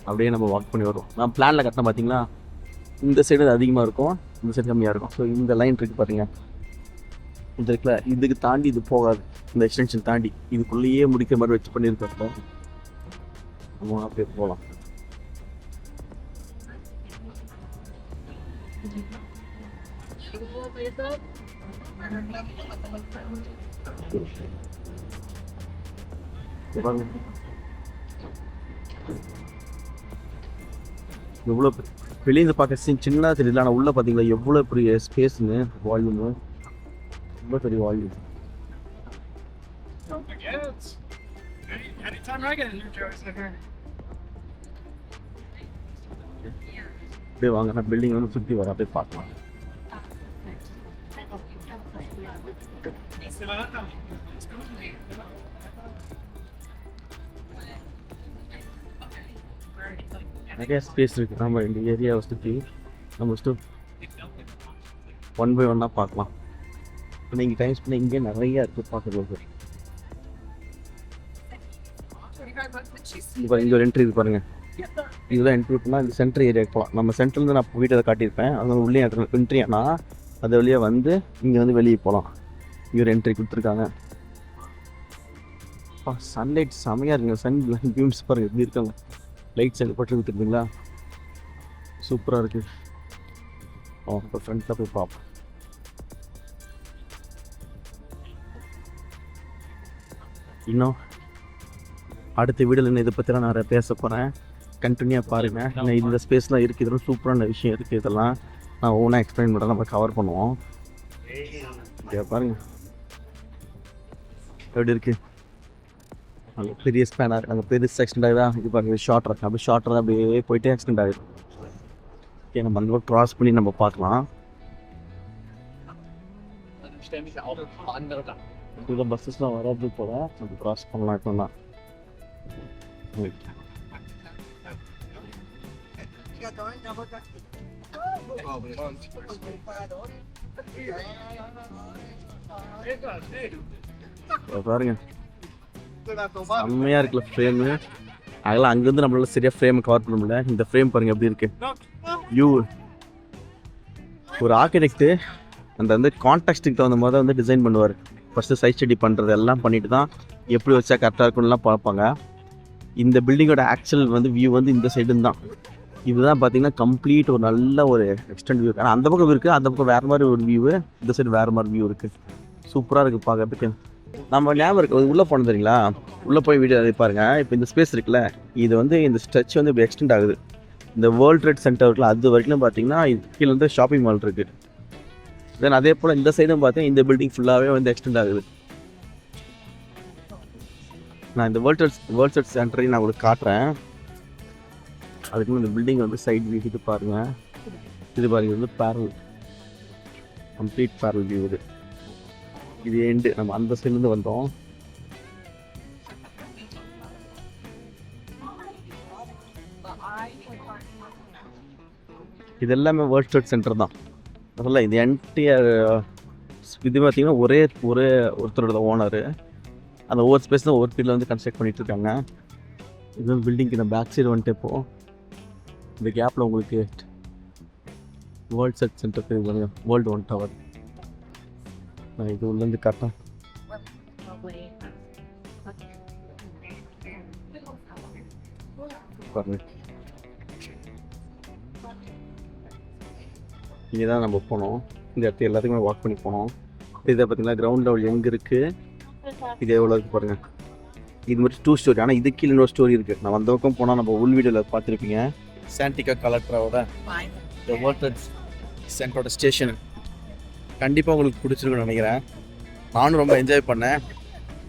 Speaker 1: அப்படியே நம்ம வாக் பண்ணி வருவோம். நான் பிளானில் கட்டினேன் பார்த்தீங்களா, இந்த சைடு அதிகமாக இருக்கும், இந்த சைடு கம்மியாக இருக்கும். ஸோ இந்த லைன் இருக்குது பாருங்க, இது இருக்குல்ல, இதுக்கு தாண்டி இது போகாது. இந்த எக்ஸ்டென்ஷன் தாண்டி இதுக்குள்ளேயே முடிக்கிற மாதிரி வச்சு பண்ணியிருக்கோம். நம்ம அப்படியே போகலாம். எவ்வளோ வெளியே பார்க்க சின்னதாக தெரியல, ஆனால் உள்ளே பார்த்தீங்களா எவ்வளோ பெரிய ஸ்பேஸுங்க, வால்யூமு ரொம்ப பெரிய வால்யூம். அப்படியே வாங்க, நான் பில்டிங் வந்து சுற்றி வர அப்படியே பார்க்கலாம். நிறைய ஸ்பேஸ் இருக்குது. நம்ம இந்த ஏரியாவை சுற்றி நம்ம ஃபஸ்ட்டு 1 by 1 பார்க்கலாம். இப்போ நீங்கள் டைம் ஸ்பெண்ட் இங்கே நிறையா இருக்குது பார்க்குறது. இப்போ இங்கே ஒரு என்ட்ரி இது பாருங்கள், இதுதான் என்ட்ரி பண்ணால் இந்த சென்ட்ரு ஏரியாவுக்கு போகலாம். நம்ம சென்ட்ரலேருந்து நான் வீட்டை காட்டியிருப்பேன், அது உள்ளே என்ட்ரி ஆனால் அது வழியாக வந்து இங்கே வந்து வெளியே போகலாம். இங்கே ஒரு என்ட்ரி கொடுத்துருக்காங்க. சன்லைட் செமையாக இருக்குங்க, சன் வியூஸ் பாருங்கள் எப்படி இருக்காங்க, லைட்ஸ் எங்கே பட்டு கொடுத்துருக்கீங்களா, சூப்பராக இருக்குது. இப்போ ஃப்ரெண்ட்ஸாக போய் பார்ப்போம். இன்னும் அடுத்த வீடியோவில் இதை பற்றிலாம் நான் பேச போகிறேன், கண்டினியூவாக பாருங்கள். ஏன்னா இந்த ஸ்பேஸ்லாம் இருக்குது, இதெல்லாம் சூப்பரான விஷயம் இருக்குது, இதெல்லாம் நான் ஓனாக எக்ஸ்பிளைன் பண்ணுறேன், நம்ம கவர் பண்ணுவோம். இங்கே பாருங்கள் எப்படி இருக்குது, அங்கே பெரிய ஸ்பேனாக இருக்குது, அங்கே பெரிய எக்ஸ்டெண்ட் ஆகுதா, இது பாருங்கள் ஷார்ட் இருக்குது, அப்படியே ஷார்ட்டாக அப்படியே போயிட்டு எக்ஸ்டெண்ட் ஆகிடும். ஓகே, நம்ம அந்த க்ராஸ் பண்ணி நம்ம பார்க்கலாம். இதில் பஸ்ஸஸ்லாம் வராது போல், நம்ம க்ராஸ் பண்ணலாம் இப்போனா. பாருங்க செம்மையாக இருக்குல்ல ஃப்ரேமு. அதெல்லாம் அங்கேருந்து நம்மளால சரியாக ஃப்ரேமை கவர் பண்ண முடியல. இந்த ஃப்ரேம் பாருங்கள் எப்படி இருக்கு வியூ. ஒரு ஆர்கிடெக்ட்டு அந்த வந்து கான்டெக்ஸ்ட்டுக்கு தகுந்த மாதிரி தான் வந்து டிசைன் பண்ணுவார். ஃபஸ்ட்டு சைட் ஸ்டடி பண்ணுறது எல்லாம் பண்ணிட்டு தான் எப்படி வச்சா கரெக்டாக இருக்கும்லாம் பார்ப்பாங்க. இந்த பில்டிங்கோட ஆக்சுவல் வந்து வியூ வந்து இந்த சைடுன்னு தான். இதுதான் பார்த்தீங்கன்னா கம்ப்ளீட் ஒரு நல்ல ஒரு எக்ஸ்டெண்ட் வியூ. ஆனால் அந்த பக்கம் இருக்குது, அந்த பக்கம் வேறு மாதிரி ஒரு வியூவு, இந்த சைடு வேறு மாதிரி வியூ இருக்குது. சூப்பராக இருக்குது பார்க்கறதுக்கு. நம்ம ஞாபகம் இருக்குது உள்ளே போனது தெரியுங்களா, உள்ளே போய் வீடியோ பாருங்கள். இப்போ இந்த ஸ்பேஸ் இருக்குல்ல, இது வந்து இந்த ஸ்ட்ரெச் வந்து இப்போ எக்ஸ்டெண்ட் ஆகுது. இந்த வேர்ல்ட் ட்ரேட் சென்டர் இருக்குல்ல, அது வரைக்கும் பார்த்தீங்கன்னா கீழே வந்து ஷாப்பிங் மால் இருக்குது. தென் அதே போல் இந்த சைடும் பார்த்தீங்கன்னா இந்த பில்டிங் ஃபுல்லாகவே வந்து எக்ஸ்டெண்ட் ஆகுது. நான் இந்த வேர்ல்ட் ட்ரேட் சென்டரையும் நான் உங்களுக்கு காட்டுறேன். அதுக்கு இந்த பில்டிங் வந்து சைட் வியூ இது பாருங்கள். இது பாருங்கள், வந்து பேரல், கம்ப்ளீட் பேரல் வியூ. இது எண்டு, நம்ம அந்த சைட்லேருந்து வந்தோம். இது எல்லாமே வேர்ல்ட் ட்ரேட் சென்டர் தான். அதனால் இது என்டையர் இது பார்த்திங்கன்னா ஒருத்தரோட ஓனரு. அந்த ஒவ்வொரு ஸ்பேஸ் தான் ஒவ்வொரு பீரில் வந்து கன்ஸ்ட்ரக்ட் பண்ணிகிட்டு இருக்காங்க. இது வந்து பில்டிங்க்கு இந்த பேக் சைடு வந்துட்டு இப்போது இந்த கேப்பில் உங்களுக்கு வேர்ல்ட் ட்ரேட் சென்டர் தெரியுது, வேர்ல்டு 1 டவர். நான் இது உள்ளேருந்து காட்டேன். பாருங்க, இங்கே தான் நம்ம போனோம். இந்த இடத்துல எல்லாத்துக்குமே வாக் பண்ணி போனோம். இதை பார்த்தீங்கன்னா கிரவுண்ட் லெவல் எங்கே இருக்குது, இது எவ்வளோ இருக்குது பாருங்கள். இது மாதிரி 2 ஸ்டோரி, ஆனால் இது கீழே இன்னொரு ஸ்டோரி இருக்குது. நான் அந்த பக்கம் போனால் நம்ம உள் வீடியோவில் பார்த்துருப்பீங்க. சாண்டிகா கலெக்டரோட இந்த வேர்ல்ட் ட்ரேட் சென்டரோட ஸ்டேஷன் கண்டிப்பாக உங்களுக்கு பிடிச்சிருக்குன்னு நினைக்கிறேன். நானும் ரொம்ப என்ஜாய் பண்ணேன்.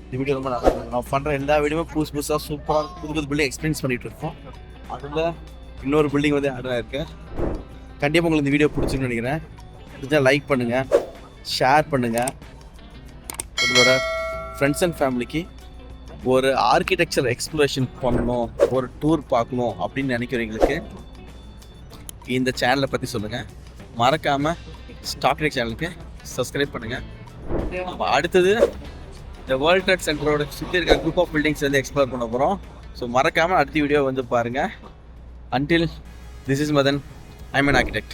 Speaker 1: இந்த வீடியோ ரொம்ப நல்லா இருக்கும். நான் பண்ணுற எல்லா வீடியோவும் புதுசாக சூப்பராக புது பில்டிங் எக்ஸ்பீரியன்ஸ் பண்ணிகிட்டு இருக்கோம். அதில் இன்னொரு பில்டிங் வந்து ஆட் ஆகிருக்கு. கண்டிப்பாக உங்களுக்கு இந்த வீடியோ பிடிச்சிருக்குன்னு நினைக்கிறேன். பிடிச்சா லைக் பண்ணுங்கள், ஷேர் பண்ணுங்கள், உங்களோட ஃப்ரெண்ட்ஸ் அண்ட் ஃபேமிலிக்கு ஒரு ஆர்கிடெக்சர் எக்ஸ்ப்ளோரேஷன் பண்ணணும், ஒரு டூர் பார்க்கணும் அப்படின்னு நினைக்கிறவங்களுக்கு இந்த சேனலை பற்றி சொல்லுங்கள். மறக்காமல் ஸ்டாக் டெக் சேனலுக்கு சப்ஸ்கிரைப் பண்ணுங்கள். அடுத்தது இந்த வேர்ல்ட் ட்ரேட் சென்டரோட சுற்றி இருக்க குரூப் ஆஃப் பில்டிங்ஸ் வந்து எக்ஸ்ப்ளோர் பண்ண போகிறோம். ஸோ மறக்காமல் அடுத்த வீடியோ வந்து பாருங்கள். Until this is Madan, I am an architect.